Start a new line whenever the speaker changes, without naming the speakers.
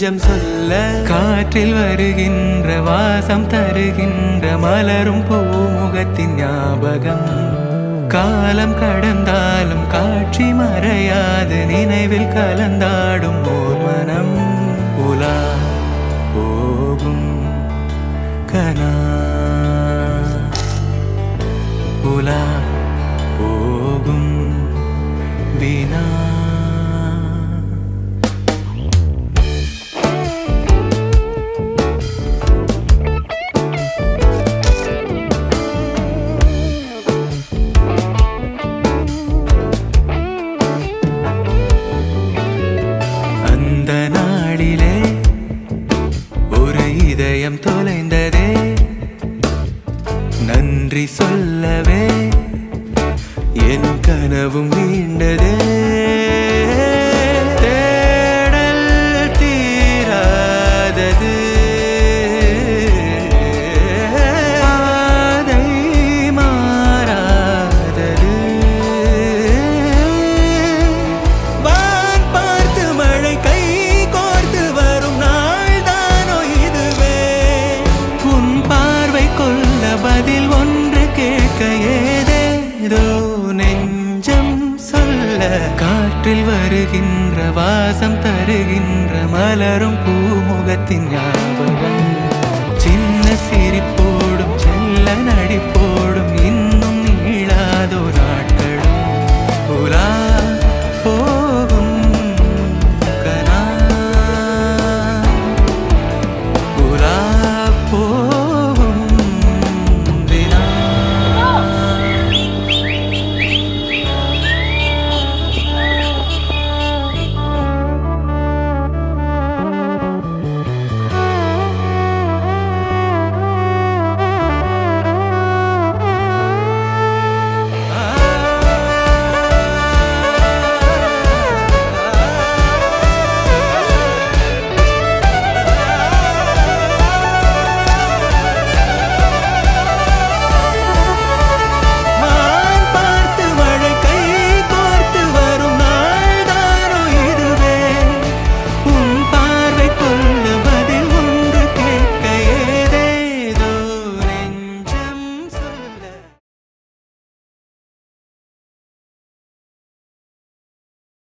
நெஞ்சம் சொல்ல காற்றில் வருகின்ற வாசம் தருகின்ற மலரும் பூமுகத்தின் ஞாபகம் காலம் கடந்தாலும் காட்சி மறையாது நினைவில் கலந்தாடும் ஓர் மனம் உலா போகும் கனா உலா போகும் வீணா அந்த நாளிலே ஒரு இதயம் தொலைந்ததே நன்றி சொல்லவே என் கனவும் நீண்டதே தேடல் தீராதது பாதை மாறாதது வான் பார்த்து மழை கை கோர்த்து வரும் நாள் தானோ இதுவே உன் பார்வை கொள்ள பதில் ஒன்று கேட்க ஏதேதோ நெஞ்சம் சொல்ல காற்றில் வருகின்ற வாசம் தருகின்ற மலரும் பூமுகத்தின் ஞாபகம் சின்ன சிரிப்போ